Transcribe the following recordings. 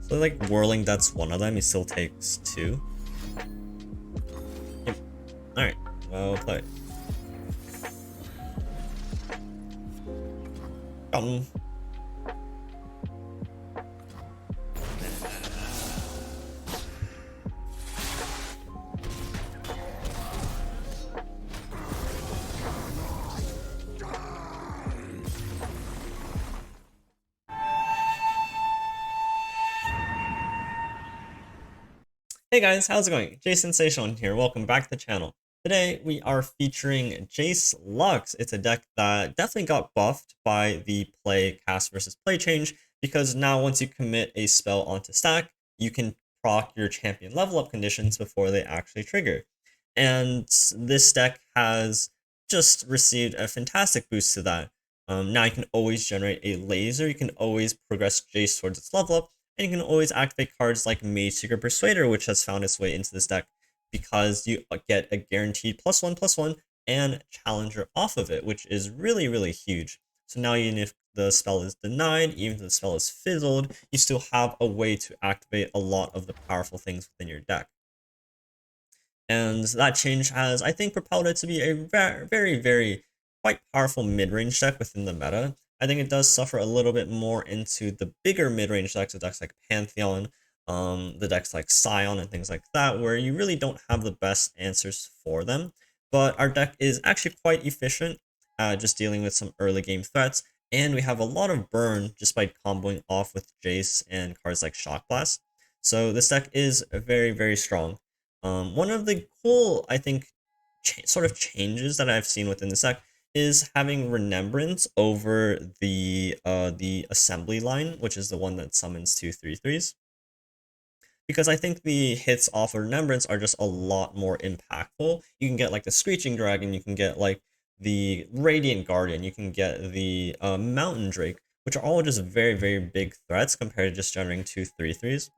So like whirling, that's one of them. He still takes 2. Yep. Alright, well played. Come. Hey guys, how's it going? Sion here, welcome back to the channel. Today we are featuring Jayce Lux. It's a deck that definitely got buffed by the play cast versus play change, because now once you commit a spell onto stack, you can proc your champion level up conditions before they actually trigger. And this deck has just received a fantastic boost to that. Now you can always generate a laser, you can always progress Jayce towards its level up, and you can always activate cards like Mageseeker Persuader, which has found its way into this deck because you get a guaranteed +1/+1 and Challenger off of it, which is really, really huge. So now even if the spell is denied, even if the spell is fizzled, you still have a way to activate a lot of the powerful things within your deck. And that change has, I think, propelled it to be a very, very quite powerful mid-range deck within the meta. I think it does suffer a little bit more into the bigger mid-range decks, the decks like Pantheon, the decks like Sion and things like that, where you really don't have the best answers for them. But our deck is actually quite efficient, just dealing with some early game threats, and we have a lot of burn just by comboing off with Jayce and cards like Shock Blast. So this deck is very, very strong. One of the cool, I think, sort of changes that I've seen within this deck is having Remembrance over the assembly line, which is the one that summons 2 3/3s. Because I think the hits off of Remembrance are just a lot more impactful. You can get like the Screeching Dragon, you can get like the Radiant Guardian, you can get the Mountain Drake, which are all just very, very big threats compared to just generating 2 3/3s.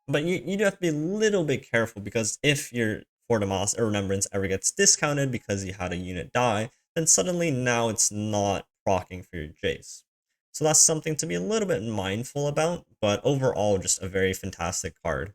But you do have to be a little bit careful, because if your Fortimas or Remembrance ever gets discounted because you had a unit die, then suddenly now it's not proccing for your Jayce. So that's something to be a little bit mindful about, but overall just a very fantastic card.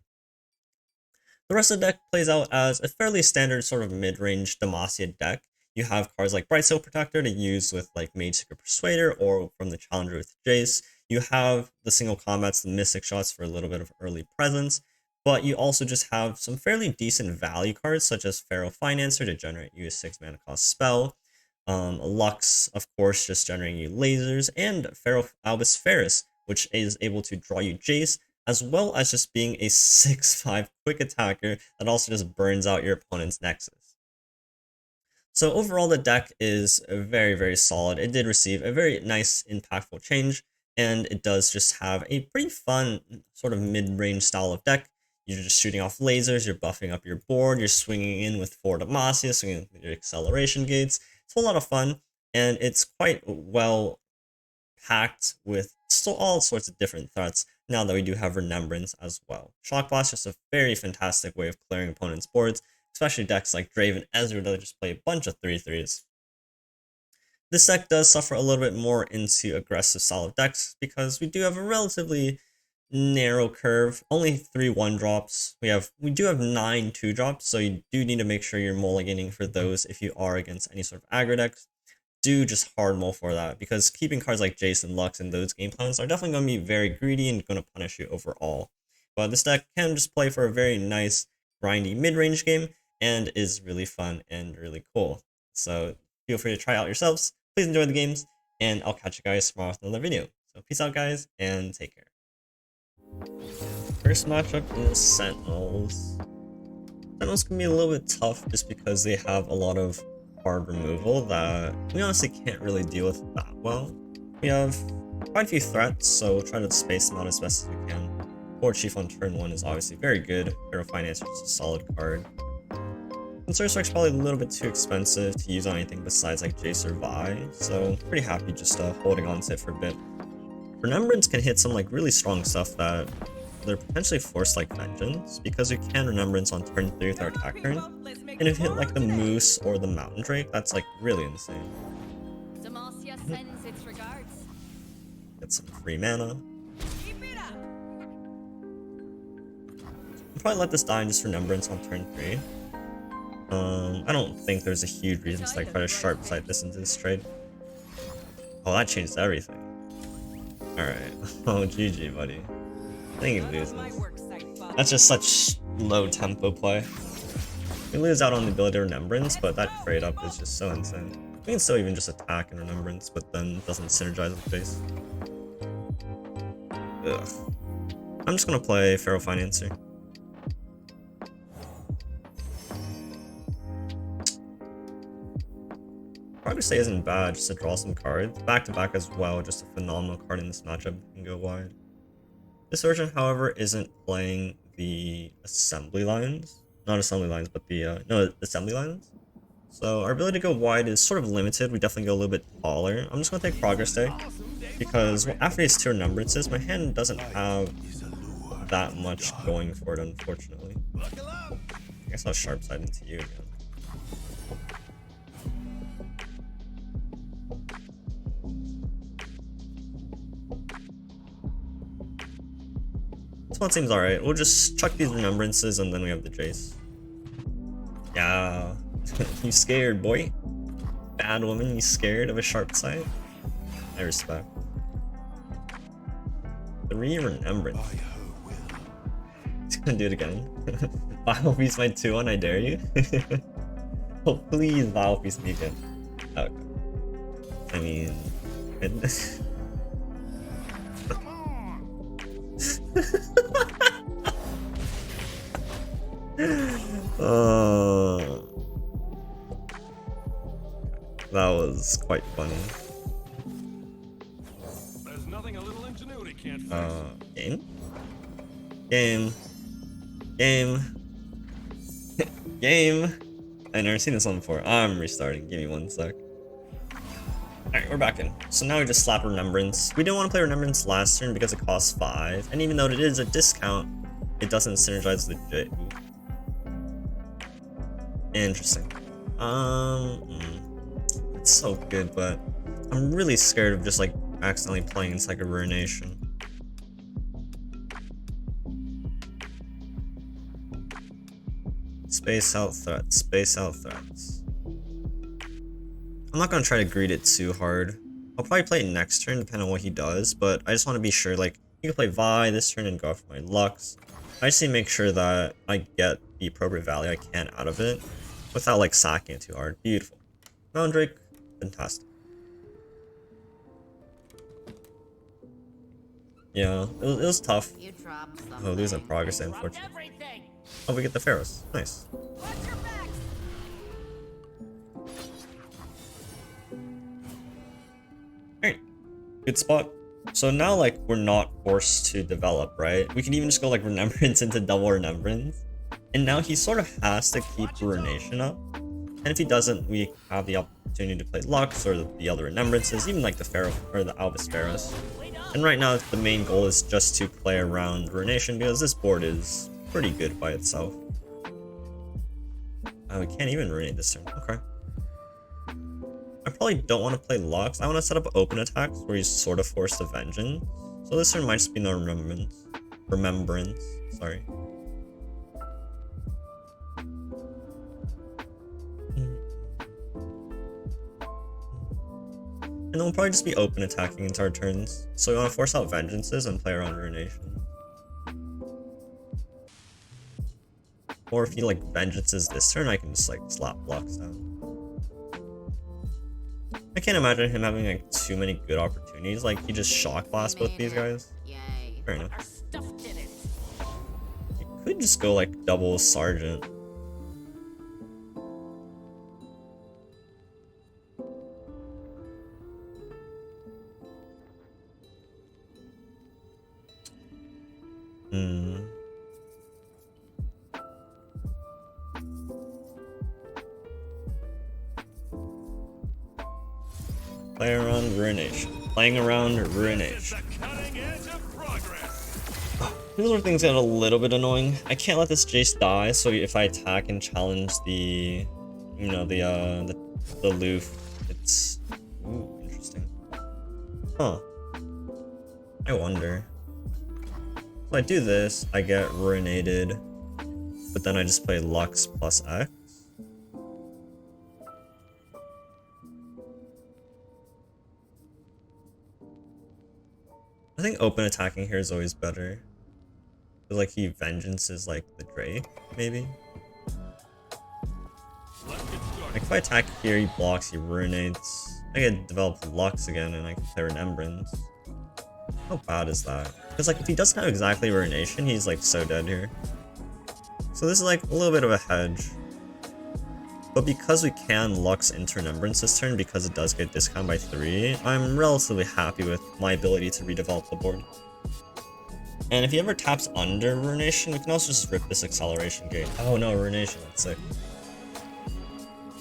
The rest of the deck plays out as a fairly standard sort of mid-range Demacia deck. You have cards like Brightsteel Protector to use with like Mageseeker Persuader or from the Challenger with Jayce. You have the single combats, the Mystic Shots for a little bit of early presence, but you also just have some fairly decent value cards such as Pharaoh Financer to generate you a 6 mana cost spell, Lux, of course, just generating you lasers, and Pharaoh Albus Ferris, which is able to draw you Jayce, as well as just being a 6/5 quick attacker that also just burns out your opponent's Nexus. So overall, the deck is very, very solid. It did receive a very nice, impactful change, and it does just have a pretty fun sort of mid-range style of deck. You're just shooting off lasers, you're buffing up your board, you're swinging in with 4 Demacia, swinging with your acceleration gates. It's a lot of fun, and it's quite well packed with all sorts of different threats now that we do have Remembrance as well. Shock Blast is just a very fantastic way of clearing opponents' boards, especially decks like Draven Ezra that just play a bunch of 3/3s. This deck does suffer a little bit more into aggressive style of decks because we do have a relatively narrow curve, only 3 1-drops. We do have 9 2-drops, so you do need to make sure you're mulliganing for those if you are against any sort of aggro decks. Do just hard mull for that, because keeping cards like Jayce and Lux in those game plans are definitely going to be very greedy and going to punish you overall. But this deck can just play for a very nice, grindy mid-range game, and is really fun and really cool. So feel free to try out yourselves. Please enjoy the games, and I'll catch you guys tomorrow with another video. So peace out, guys, and take care. First matchup is Sentinels. Sentinels can be a little bit tough just because they have a lot of hard removal that we honestly can't really deal with that well. We have quite a few threats, so we'll try to space them out as best as we can. Horde Chief on turn 1 is obviously very good. Pharaoh Financer is a solid card. Concern Strike's probably a little bit too expensive to use on anything besides like Jayce or Vi, so pretty happy just holding on to it for a bit. Remembrance can hit some like really strong stuff that they're potentially Force like Vengeance, because you can Remembrance on turn 3 with our attack turn, and if you hit like the Moose or the Mountain Drake, that's like really insane. Get some free mana. I'll probably let this die in just Remembrance on turn 3. I don't think there's a huge reason to like try to sharp sight this into this trade. Oh, that changed everything. Alright. Oh, GG, buddy. I think he loses. That's just such low tempo play. We lose out on the ability to Remembrance, but that trade up is just so insane. We can still even just attack in Remembrance, but then it doesn't synergize with base. Ugh. I'm just gonna play Pharaoh Financer. Probably say isn't bad, just to draw some cards. Back to back as well, just a phenomenal card in this matchup, can go wide. This version, however, isn't playing the assembly lines. Not assembly lines, but the, no, assembly lines. So our ability to go wide is sort of limited. We definitely go a little bit taller. I'm just going to take Progress Day, because after these 2 Remembrances, my hand doesn't have that much going for it, unfortunately. I guess I'll sharp side into you again. This one seems alright. We'll just chuck these Remembrances and then we have the Jayce. Yeah. You scared, boy. Bad woman, you scared of a sharp sight? I respect. 3 Remembrance. He's gonna do it again. Vile Beast my 2-1, I dare you. Oh, please Vile Beast me again. Okay. I mean... that was quite funny. There's nothing a little ingenuity can't fix. Game? Game. Game. Game. I've never seen this one before. I'm restarting. Give me 1 sec. Alright, we're back in. So now we just slap Remembrance. We didn't want to play Remembrance last turn because it costs 5. And even though it is a discount, it doesn't synergize with the J. Interesting. It's so good, but I'm really scared of just like accidentally playing into like a Ruination. Space out threats, space out threats. I'm not gonna try to greed it too hard. I'll probably play it next turn depending on what he does, but I just want to be sure, like, he can play Vi this turn and go for my Lux. I just need to make sure that I get the appropriate value I can out of it without like sacking it too hard. Beautiful. Mountain Drake, fantastic. Yeah, it was tough. Oh, losing Progress, unfortunately. Oh, we get the Pharaohs. Nice. Alright. Good spot. So now, like, we're not forced to develop, right? We can even just go, like, Remembrance into double Remembrance. And now he sort of has to keep Ruination up. And if he doesn't, we have the opportunity to play Lux or the other Remembrances, even like the Pharaoh or the Albus Pharaohs. And right now, the main goal is just to play around Ruination because this board is pretty good by itself. Oh, we can't even ruinate this turn. Okay. I probably don't want to play Lux. I want to set up open attacks where he's sort of forced to Vengeance. So this turn might just be no Remembrance. Sorry. And then we'll probably just be open attacking into our turns. So we want to force out Vengeances and play around Ruination. Or if he like Vengeances this turn, I can just like slap Lux down. I can't imagine him having like too many good opportunities. Like he just Shock Blast both these guys. Fair enough. You could just go like double Sergeant. Play around Ruination. Playing around Ruination. Here's where things get a little bit annoying. I can't let this Jayce die, so if I attack and challenge the, you know, the Loof, it's ooh, interesting. Huh. I wonder. If I do this, I get Ruinated but then I just play Lux plus X. I think open attacking here is always better. Feel like he vengeances like the Drake, maybe. Like if I attack here, he blocks, he ruinates. I can develop Lux again and I can play Remembrance. How bad is that? Because like if he doesn't have exactly Ruination, he's like so dead here. So this is like a little bit of a hedge. But because we can Lux into Remembrance this turn, because it does get discounted by 3, I'm relatively happy with my ability to redevelop the board. And if he ever taps under Ruination, we can also just rip this Acceleration Gate. Oh no, Ruination, that's sick.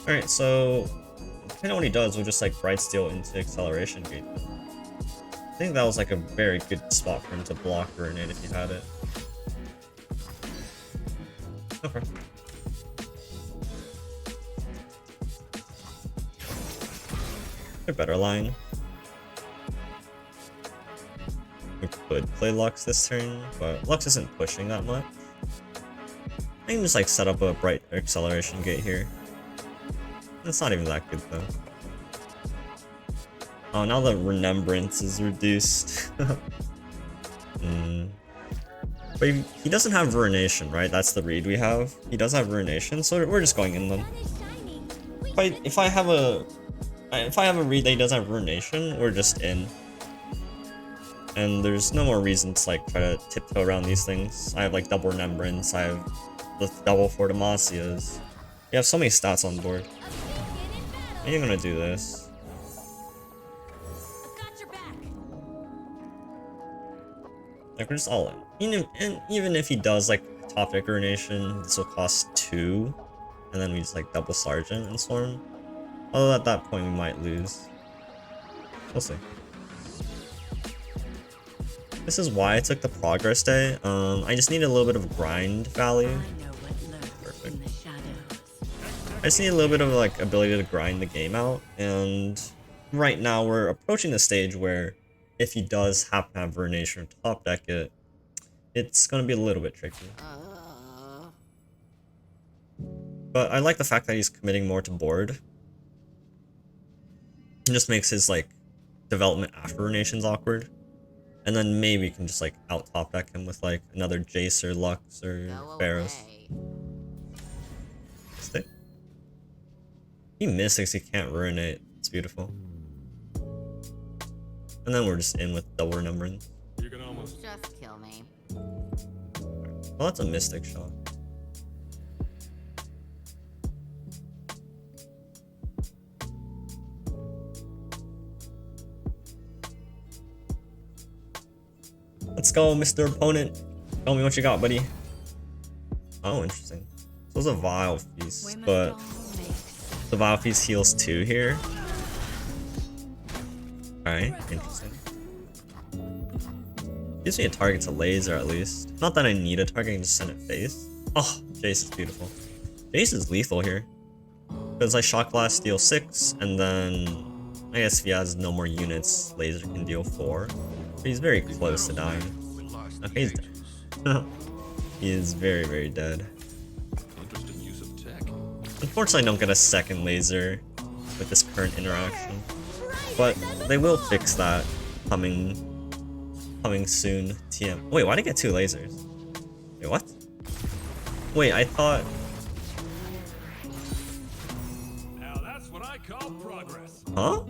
Alright, so depending on what he does, we'll just like Bright Steel into Acceleration Gate. I think that was like a very good spot for him to block Ruinate if he had it. Okay. A better line. We could play Lux this turn, but Lux isn't pushing that much. I can just like set up a Bright Acceleration Gate here. It's not even that good though. Oh, now the Remembrance is reduced. But he doesn't have Ruination, right? That's the read we have. He does have Ruination, so we're just going in then. If I have a read that he doesn't have Ruination, we're just in. And there's no more reason to like try to tiptoe around these things. I have like double Remembrance, I have the double for Demasias. You have so many stats on board. Are you gonna do this? Like we're just all in. Even if he does like top deck Ruination, this will cost 2. And then we just like double Sergeant and Swarm. Although at that point we might lose. We'll see. This is why I took the Progress Day. I just need a little bit of grind value. Perfect. I just need a little bit of like ability to grind the game out. And right now we're approaching the stage where if he does happen to have Ruination or top deck it, it's gonna be a little bit tricky. But I like the fact that he's committing more to board. It just makes his like development after Ruination's awkward. And then maybe we can just like out top deck him with like another Jayce or Lux or Pharaohs. Stick. He mystics, he can't Ruinate. It's beautiful. And then we're just in with double Remembrance. You can almost just kill me. Well, that's a Mystic shot. Let's go, Mr. Opponent. Tell me what you got, buddy. Oh, interesting. So it's a Vile Feast, but the Vile Feast heals 2 here. Alright, interesting. Gives me a target to laser at least. Not that I need a target, I can just send it face. Oh, Jayce is beautiful. Jayce is lethal here. Because I Shock Blast deal 6, and then I guess if he has no more units, laser can deal 4. But he's very close to dying. Okay, he's dead. He is very, very dead. interesting use of tech. Unfortunately, I don't get a second laser with this current interaction. But they will fix that coming soon. TM. Wait, why'd I get 2 lasers? Wait, what? Wait, I thought... Now that's what I call progress. Huh?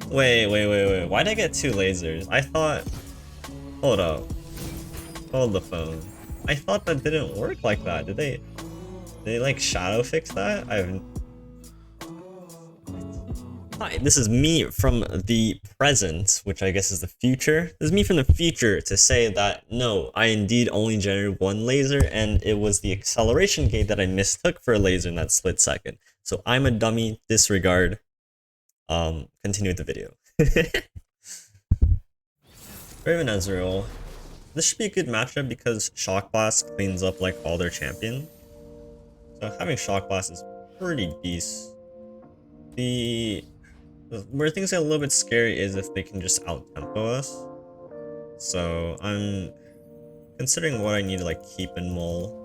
Wait. Why'd I get 2 lasers? I thought... Hold up. Hold the phone. I thought that didn't work like that. Did they like shadow fix that? Hi, this is me from the present, which I guess is the future. This is me from the future to say that no, I indeed only generated 1 laser, and it was the acceleration gate that I mistook for a laser in that split second. So I'm a dummy, disregard. Continue with the video. Raven Ezreal. This should be a good matchup because Shock Blast cleans up like all their champions. So having Shock Blast is pretty decent. Where things get a little bit scary is if they can just out-tempo us. So I'm considering what I need to like keep in mull.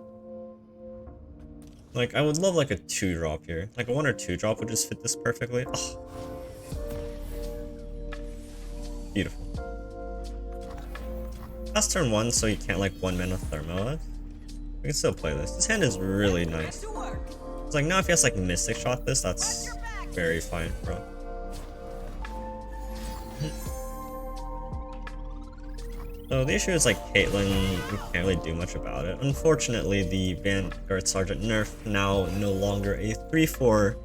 Like, I would love like a 2-drop here. Like a 1 or 2-drop would just fit this perfectly. Oh. Beautiful. That's turn 1, so you can't like 1-mana thermo it. We can still play this. This hand is really nice. It's like, now if he has like Mystic Shot this, that's very fine, bro. So the issue is like Caitlyn, we can't really do much about it. Unfortunately, the Vanguard Sergeant nerf now no longer a 3/4.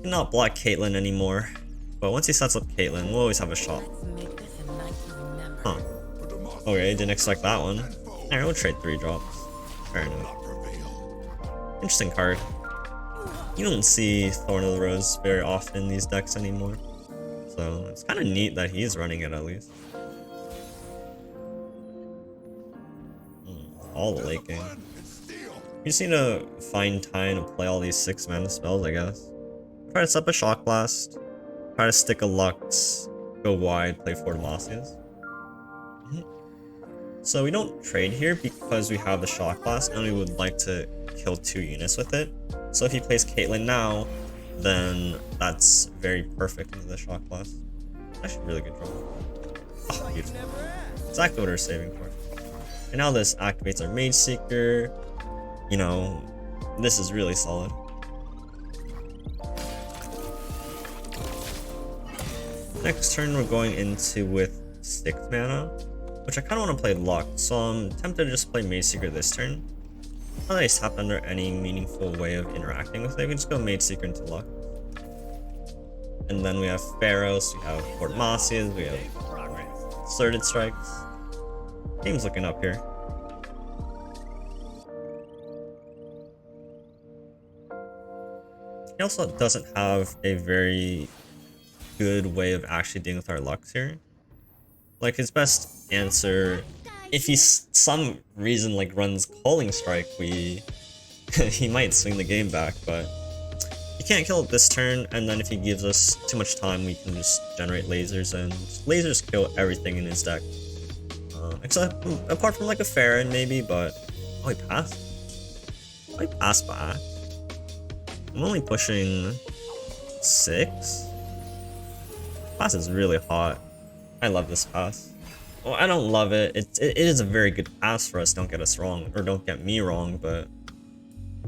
Cannot block Caitlyn anymore. But once he sets up Caitlyn, we'll always have a shot. Huh. Okay, didn't expect that one. Alright, we'll trade 3 drops. Fair enough. Interesting card. You don't see Thorn of the Rose very often in these decks anymore. So it's kind of neat that he's running it at least. All the late game. You just need to find time to play all these 6-mana spells, I guess. Try to set up a Shock Blast. Try to stick a Lux. Go wide, play 4 Demacias. So we don't trade here because we have the Shock Blast and we would like to kill 2 units with it. So if he plays Caitlyn now, then that's very perfect into the Shock Blast. Actually, really good draw. Oh, beautiful. Exactly what we're saving for. And now this activates our Mage Seeker. You know, this is really solid. Next turn we're going into with 6 mana, which I kind of want to play Lux, so I'm tempted to just play Mage Seeker this turn. Not that he's tapped under any meaningful way of interacting with it, we can just go Mage Seeker into Lux. And then we have Pharaohs, we have Fort Massias, we have Asserted Strikes. Game's looking up here. He also doesn't have a very good way of actually dealing with our Lux here. Like his best answer, if he some reason like runs Calling Strike, he might swing the game back, but he can't kill it this turn, and then if he gives us too much time, we can just generate lasers, and lasers kill everything in his deck. Except, apart from like a Farron maybe, but... Oh, he passed? Oh, he passed back. I'm only pushing 6? Pass is really hot. I love this pass. Well, I don't love it. It is a very good pass for us, don't get us wrong. Or don't get me wrong, but...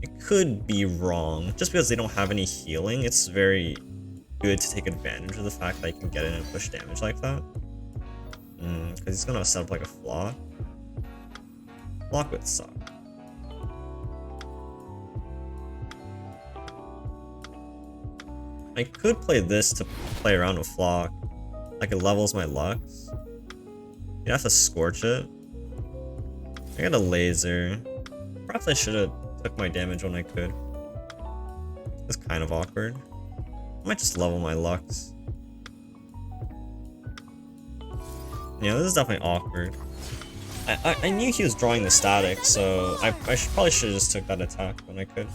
It could be wrong. Just because they don't have any healing, it's very good to take advantage of the fact that you can get in and push damage like that. Because he's gonna set up like a flock. Flock would suck. I could play this to play around with flock. Like it levels my Lux. You'd have to scorch it. I got a laser. Perhaps I should have took my damage when I could. It's kind of awkward. I might just level my Lux. Yeah, this is definitely awkward. I knew he was drawing the static, so I probably should have just took that attack when I could.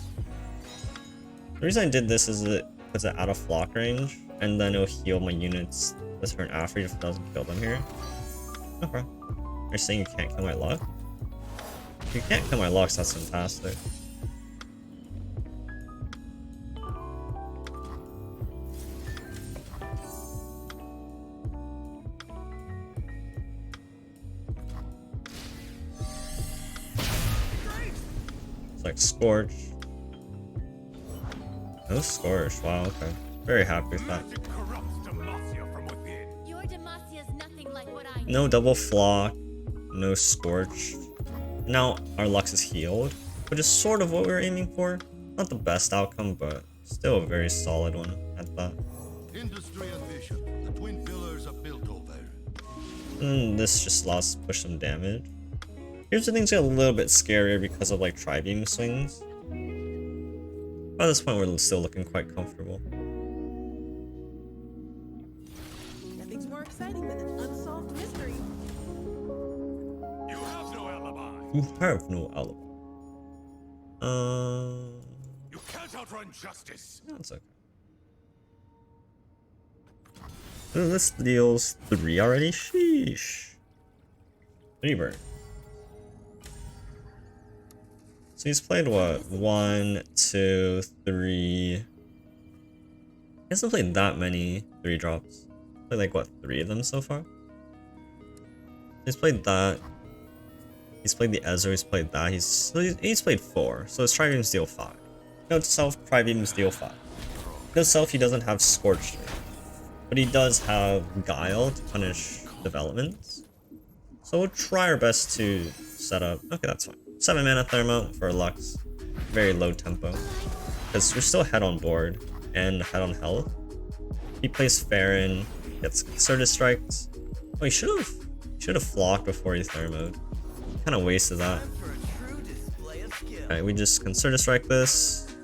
The reason I did this is it puts it out of flock range, and then it'll heal my units the turn after if it doesn't kill them here. Okay. You're saying you can't kill my Lux? If you can't kill my Lux, that's fantastic. Like Scorch. No Scorch, wow, okay. Very happy with that. No double flock, no Scorch. Now our Lux is healed, which is sort of what we were aiming for. Not the best outcome, but still a very solid one at that. Industry and vision, the twin pillars are built over. And this just allows us to push some damage. Here's the things get a little bit scarier because of like Tri-Beam swings. By this point, we're still looking quite comfortable. Nothing's more exciting than an unsolved mystery. You have no alibi. You have no alibi. You can't outrun justice. That's okay. So this deals 3 already? Sheesh. 3 burn. So he's played what? 1, 2, 3. He hasn't played that many 3-drops. Played like what, 3 of them so far? He's played that. He's played the Ezra, he's played that. He's played 4. So his Tribeams deal 5. Note to self, Tribeams deal 5. Note to self, he doesn't have Scorched Earth, but he does have Guile to punish developments. So we'll try our best to set up. Okay, that's fine. 7 mana Thermo for Lux. Very low tempo. Because we're still head on board and head on health. He plays Farron, gets Concerted Strikes. Oh, he should have flocked before he Thermoed. Kind of wasted that. Alright, we just Concerted Strike this.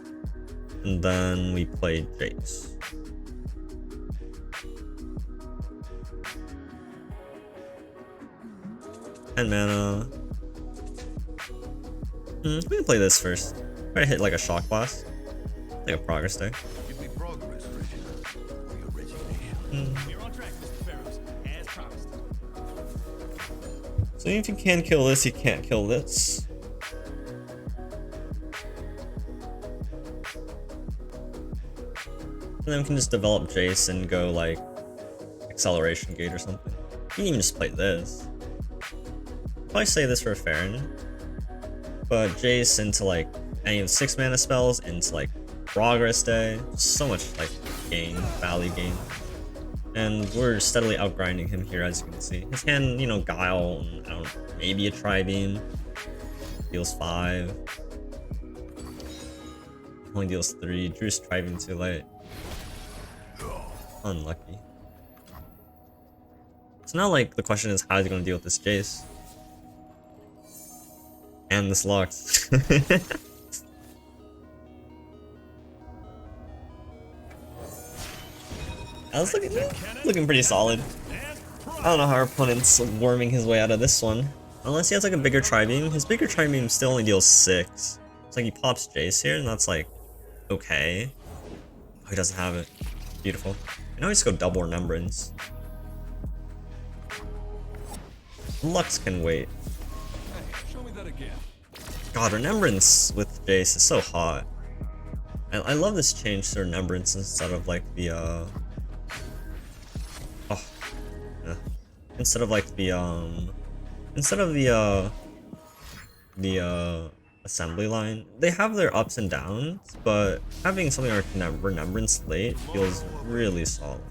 And then we play Jayce. And mana. We can play this first. Try to hit like a Shock Blast. Like a progress there. Give me progress, Reginald. Resignation. We're on track, Mr. Pharaohs, as promised. So if you can kill this, you can't kill this. And then we can just develop Jayce and go like Acceleration Gate or something. You can even just play this. Probably say this for a Farron. But Jayce into like any of the 6 mana spells, into like Progress Day. So much like gain, value gain. And we're steadily outgrinding him here, as you can see. His hand, you know, Guile, I don't know, maybe a Tri-Beam. Deals 5. Only deals 3. Drew's Tri-Beam too late. Unlucky. So now, like, the question is, how is he going to deal with this Jayce? And this Lux. I was looking pretty solid. I don't know how our opponent's worming his way out of this one. Unless he has like a bigger Tri-Beam. His bigger Tri-Beam still only deals 6. It's like he pops Jayce here, and that's like, okay. Oh, he doesn't have it. Beautiful. I know he's go double Remembrance. Lux can wait. Hey, show me that again. God, Remembrance with Jayce is so hot. I love this change to Remembrance instead of like the instead of like the assembly line. They have their ups and downs, but having something like Remembrance late feels really solid.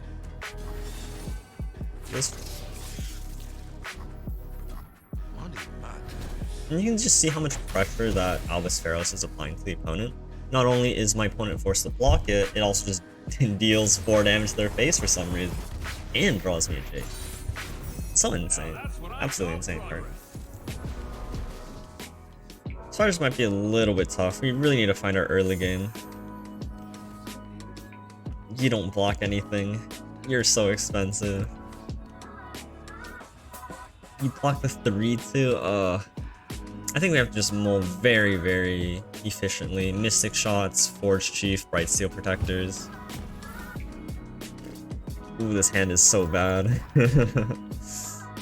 And you can just see how much pressure that Albus Pharos is applying to the opponent. Not only is my opponent forced to block it, it also just deals 4 damage to their face for some reason. And draws me a Jayce. So insane. Absolutely insane card. Chargers might be a little bit tough. We really need to find our early game. You don't block anything. You're so expensive. You block the 3 too? I think we have to just mull very, very efficiently. Mystic Shots, Forge Chief, Bright Steel Protectors. Ooh, this hand is so bad. You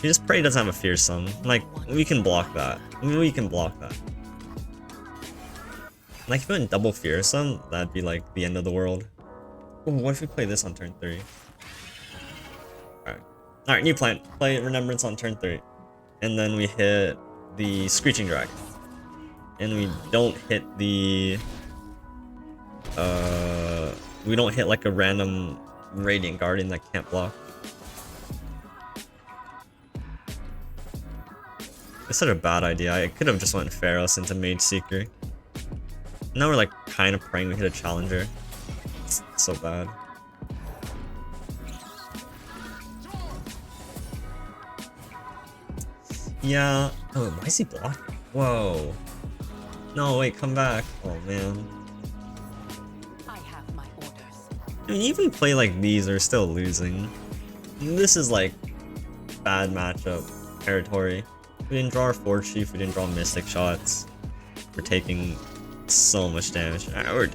just pray he doesn't have a Fearsome. Like, we can block that. We can block that. Like, if we went double Fearsome, that'd be like the end of the world. Ooh, what if we play this on turn 3? Alright. Alright, new plan. Play Remembrance on turn 3. And then we hit the Screeching Dragon. And we don't hit the... we don't hit like a random Radiant Guardian that can't block. It's such a bad idea. I could have just went Pharos into Mage Seeker. Now we're like kind of praying we hit a Challenger. It's so bad. Yeah. Oh, why is he blocking? Whoa. No, wait, come back. Oh man. I have my orders. I mean, even play like these are still losing. This is like bad matchup territory. We didn't draw our Forge Chief, we didn't draw Mystic Shots. We're taking so much damage. Alright,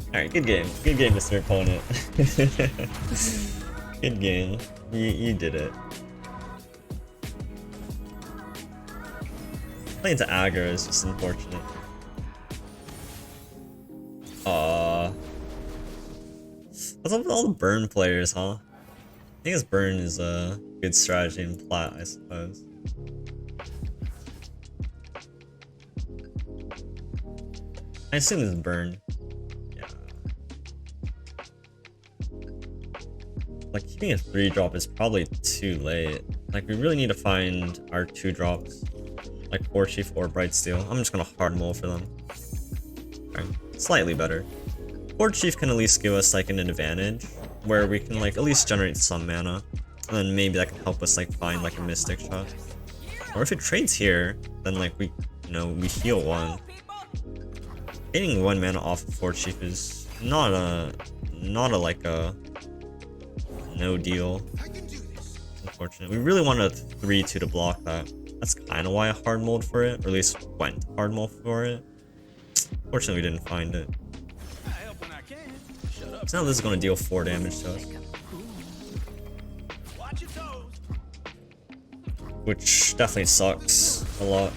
Alright, good game. Good game, Mr. Opponent. Good game. You did it. Playing to aggro is just unfortunate. What's up with all the burn players, huh? I think this burn is a good strategy in plat, I suppose. I assume it's burn. Yeah. Like, keeping a 3-drop is probably too late. Like, we really need to find our 2-drops. Like 4 Chief or Bright Steel. I'm just gonna hard mull for them. Okay. Slightly better. 4 Chief can at least give us like an advantage where we can like at least generate some mana, and then maybe that can help us like find like a Mystic Shot. Or if it trades here, then like we, you know, we heal 1. Getting 1 mana off of 4 Chief is not a like a no deal. Unfortunate. We really want a 3/2 to block that. That's kind of why I hard mulled for it, or at least went hard mull for it. Fortunately, we didn't find it. So now this is going to deal 4 damage to us, which definitely sucks a lot.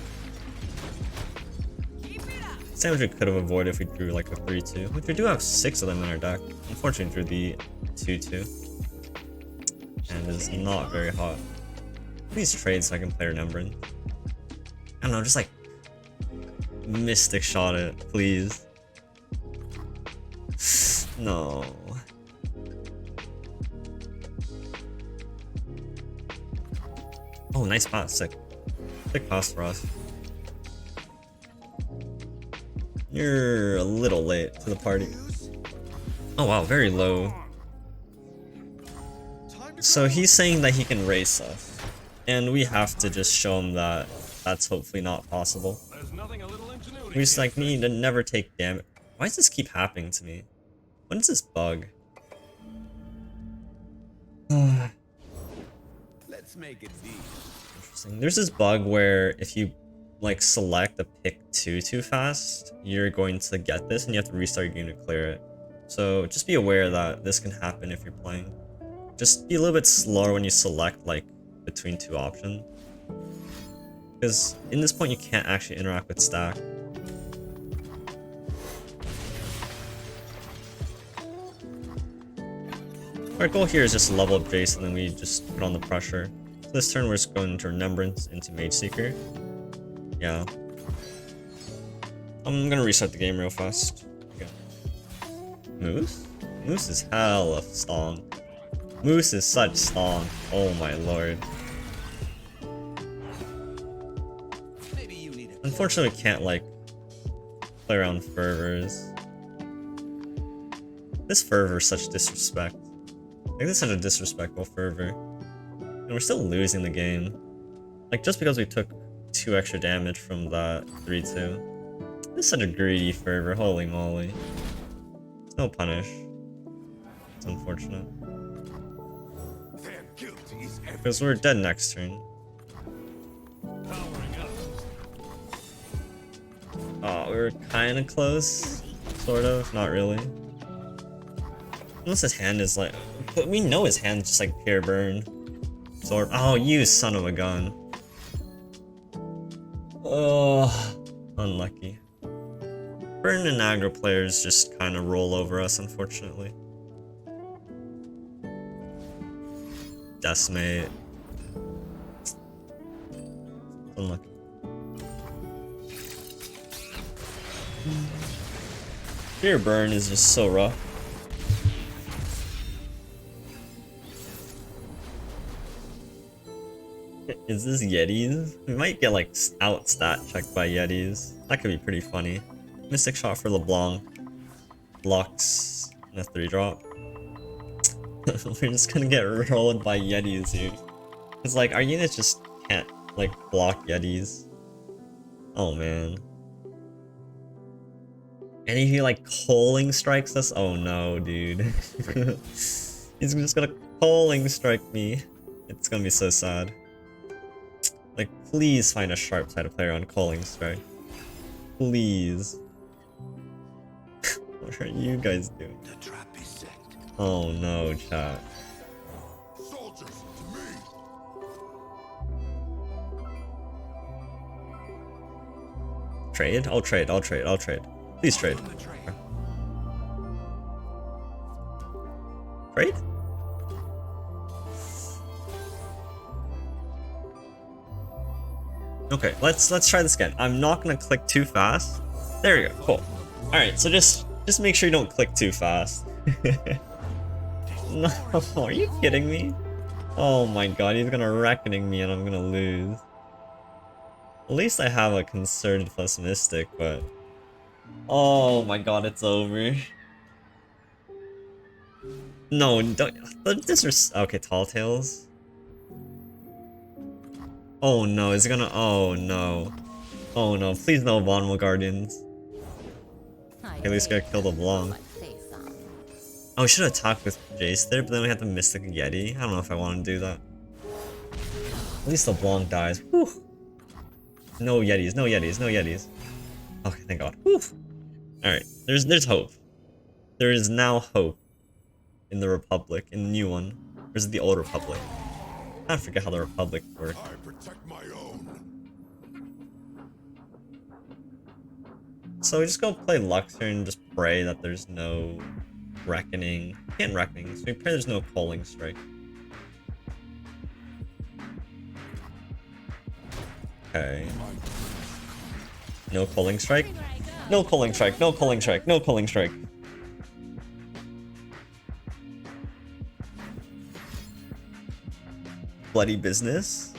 This damage we could have avoided if we drew like a 3/2, which we do have 6 of them in our deck. Unfortunately, drew the 2/2, and it's not very hot. Please trade so I can play Remembrance. I don't know, just like Mystic Shot it, please. No. Oh, nice pass, sick. Sick pass for us. You're a little late to the party. Oh wow, very low. So he's saying that he can race us, and we have to just show him that that's hopefully not possible. We just like need to never take damage. Why does this keep happening to me? When is this bug? Let's make it deep. Interesting. There's this bug where if you like select a pick 2 too fast, you're going to get this and you have to restart your game to clear it. So just be aware that this can happen if you're playing. Just be a little bit slower when you select like between 2 options, because in this point you can't actually interact with stack. Our goal here is just level up Jayce and then we just put on the pressure. So this turn we're just going into Remembrance into Mage Seeker. Yeah. I'm gonna restart the game real fast. Okay. Moose? Moose is hella strong. Moose is such strong. Oh my lord. Unfortunately, we can't like play around fervors. This fervor is such disrespect. Like, this is such a disrespectful fervor. And we're still losing the game. Like, just because we took 2 extra damage from that 3/2. This is such a greedy fervor, holy moly. There's no punish. It's unfortunate. Because we're dead next turn. Oh, we were kinda close. Sort of, not really. Unless his hand is like... But we know his hand's just like pure burn. Sort. Oh, you son of a gun. Oh, unlucky. Burn and aggro players just kind of roll over us, unfortunately. Decimate. Unlucky. Pure burn is just so rough. Is this Yetis? We might get like out stat checked by Yetis. That could be pretty funny. Mystic Shot for LeBlanc. Lux and a 3-drop. We're just gonna get rolled by Yetis here. Cause like our units just can't like block Yetis. Oh man. And if he like Coaling Strikes us, oh no, dude. He's just gonna Coaling Strike me. It's gonna be so sad. Like, please find a sharp side player on Coaling Strike. Please. What are you guys doing? The trap is set. Oh no, chat. Soldiers, to me. Trade? I'll trade, I'll trade, I'll trade. Please trade. Trade? Okay, let's try this again. I'm not gonna click too fast. There we go, cool. Alright, so just make sure you don't click too fast. No, are you kidding me? Oh my god, he's gonna reckoning me and I'm gonna lose. At least I have a concerted plus mystic, but... Oh my god, it's over. No, don't disrespect. Okay, Tall Tales. Oh no, is it gonna? Oh no. Oh no, please no Vulnerable Guardians. At least gotta kill the LeBlanc. Oh, we should have attacked with Jayce there, but then we had the Mystic Yeti. I don't know if I want to do that. At least the LeBlanc dies. Whew. No Yetis, no Yetis, no Yetis. Okay, thank god. Whew. Alright, there's hope. There is now hope in the Republic, in the new one. Or is it the old Republic? I forget how the Republic works. I protect my own. So we just go play Lux here and just pray that there's no Reckoning. Can't Reckoning, so we pray there's no Culling Strike. Okay. No Culling Strike? No Culling Strike, no Culling Strike, no Culling Strike. Bloody business?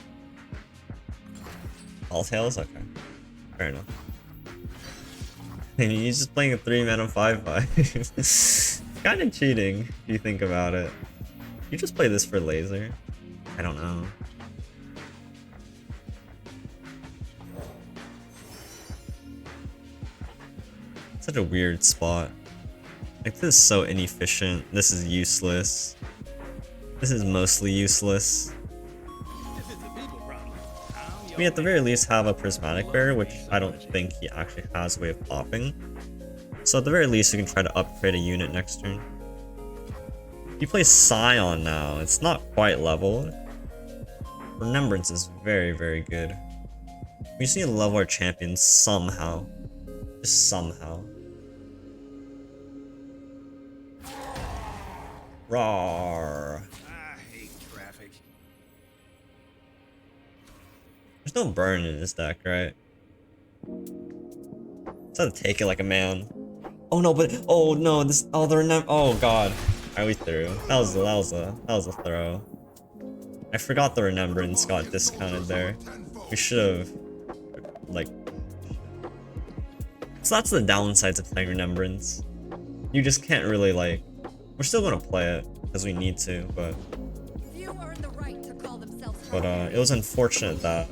All tails? Okay. Fair enough. And he's just playing a 3-mana 5/5. Kinda cheating, if you think about it. You just play this for laser? I don't know. Such a weird spot. Like, this is so inefficient. This is useless. This is mostly useless. We at the very least have a Prismatic Bear, which I don't think he actually has a way of popping. So at the very least, you can try to upgrade a unit next turn. He plays Sion now. It's not quite leveled. Remembrance is very, very good. We just need to level our champions somehow. Just somehow. Rawr. I hate traffic. There's no burn in this deck, right? Just have to take it like a man. Oh no, but oh no, this oh god. Alright, we threw. That was a throw. I forgot the Remembrance got discounted there. We should have like. So that's the downsides of playing Remembrance. You just can't really like. We're still gonna play it because we need to, but it was unfortunate that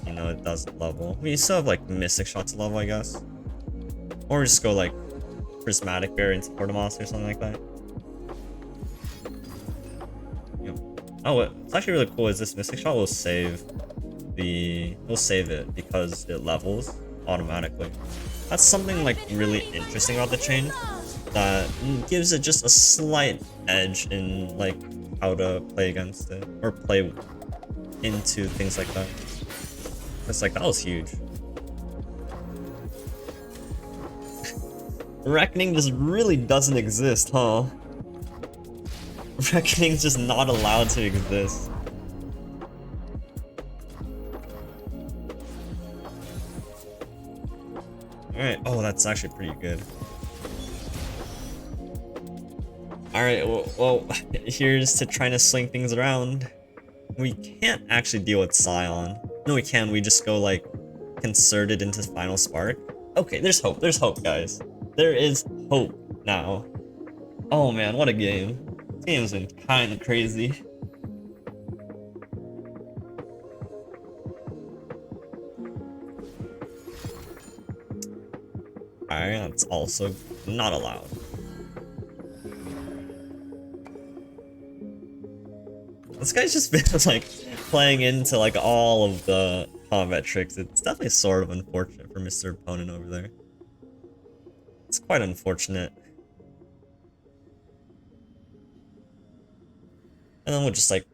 you know it doesn't level. We still have like Mystic Shots to level, I guess, or just go like Prismatic Bear into Portamos or something like that. Yep. Oh, what's actually really cool is this Mystic Shot will save it because it levels automatically. That's something like really interesting about the chain that gives it just a slight edge in like how to play against it or play into things like that. It's like that was huge. Reckoning just really doesn't exist, huh? Reckoning's just not allowed to exist. Alright, oh, that's actually pretty good. Alright, well, here's to trying to sling things around. We can't actually deal with Sion. No, we can. We just go, like, concerted into Final Spark. Okay, there's hope, guys. There is hope now. Oh man, what a game. This game's been kinda crazy. Alright, that's also not allowed. This guy's just been like playing into like all of the combat tricks. It's definitely sort of unfortunate for Mr. Opponent over there. It's quite unfortunate. And then we'll just like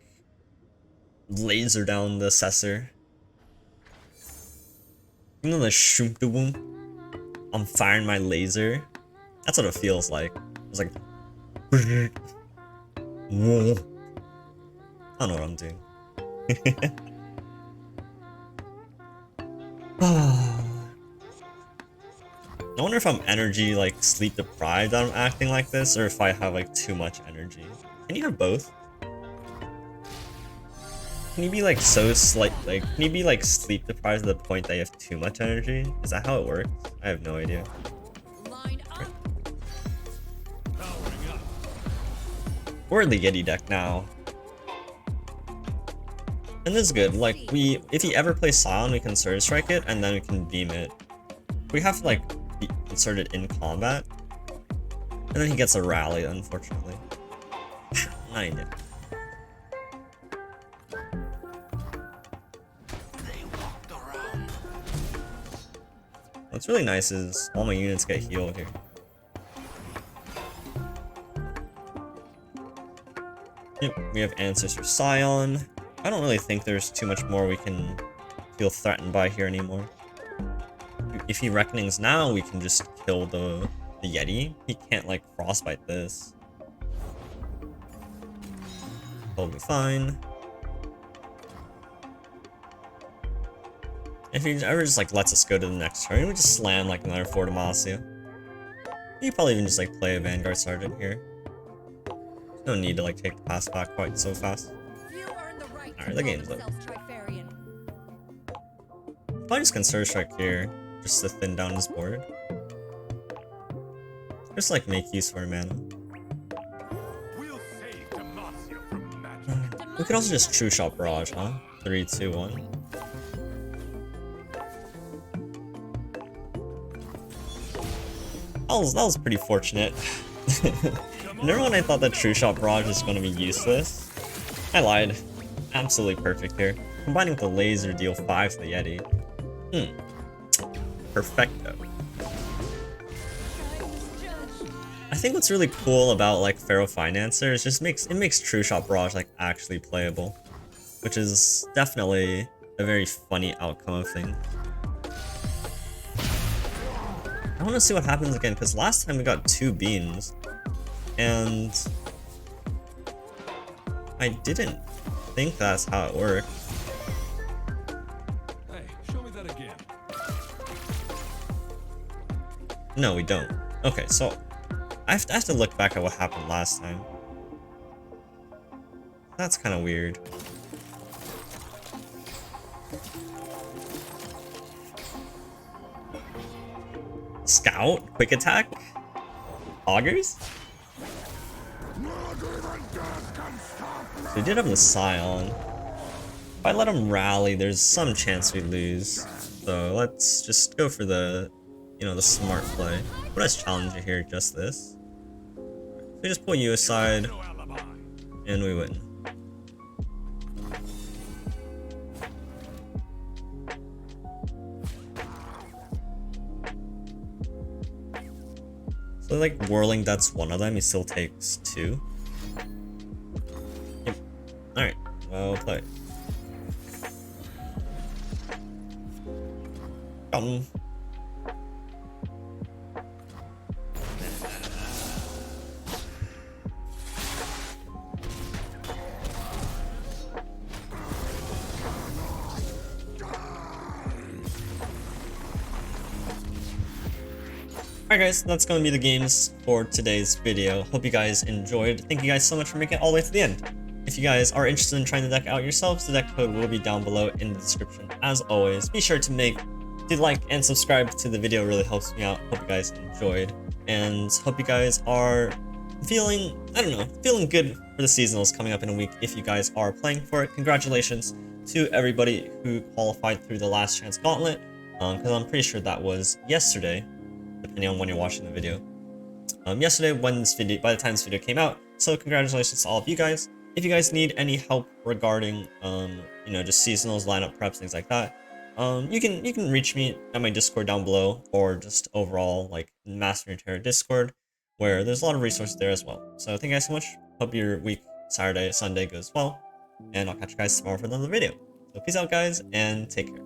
laser down the Assessor. You know the Shoom-da-woom? I'm firing my laser. That's what it feels like. It's like I don't know what I'm doing. I wonder if I'm energy like sleep deprived that I'm acting like this, or if I have like too much energy. Can you have both? Can you be like so can you be like sleep deprived to the point that you have too much energy? Is that how it works? I have no idea. Powering up. We're in the Yeti deck now. And this is good, like if he ever plays Sion, we can Surge Strike it, and then we can beam it. We have to like be inserted in combat. And then he gets a rally, unfortunately. 9. What's really nice is all my units get healed here. Yep, we have answers for Sion. I don't really think there's too much more we can feel threatened by here anymore. If he Reckonings now, we can just kill the Yeti. He can't like frostbite this. Totally fine. If he ever just like lets us go to the next turn, we just slam like another 4 Demacia. You probably even just like play a Vanguard Sergeant here. No need to like take the pass back quite so fast. Alright, the game's up. Probably just can Surge Strike here, just to thin down his board. Just like make use of our mana. We'll save Demacia from magic. We could also just True Shot Barrage, huh? 3, 2, 1. That was pretty fortunate. Remember when I thought that True Shot Barrage was going to be useless? I lied. Absolutely perfect here. Combining with the laser, deal 5 to the Yeti. Perfecto. I think what's really cool about like Pharaoh Financer is just it makes True Shot Barrage like actually playable, which is definitely a very funny outcome of things. I want to see what happens again, because last time we got 2 beams, and I didn't think that's how it worked. Hey, show me that again. No, we don't. Okay, so I have to look back at what happened last time. That's kind of weird. Scout? Quick attack? Augers? So we did have the Sion. If I let him rally, there's some chance we lose. So let's just go for the, the smart play. What is challenger here? Just this. We just pull you aside, No alibi. and we win. So like Whirling, that's one of them. He still takes 2. Yep. Alright, well played. Alright guys, that's going to be the games for today's video. Hope you guys enjoyed. Thank you guys so much for making it all the way to the end. If you guys are interested in trying the deck out yourselves, the deck code will be down below in the description. As always, be sure to like and subscribe to the video. It really helps me out. Hope you guys enjoyed, and hope you guys are feeling good for the seasonals coming up in a week if you guys are playing for it. Congratulations to everybody who qualified through the Last Chance Gauntlet, because I'm pretty sure that was yesterday, depending on when you're watching the video. Yesterday by the time this video came out. So congratulations to all of you guys. If you guys need any help regarding just seasonals, lineup preps, things like that, you can reach me at my Discord down below, or just overall like Master Runeterra Discord, where there's a lot of resources there as well. So thank you guys so much. Hope your week, Saturday, Sunday goes well, and I'll catch you guys tomorrow for another video. So peace out guys, and take care.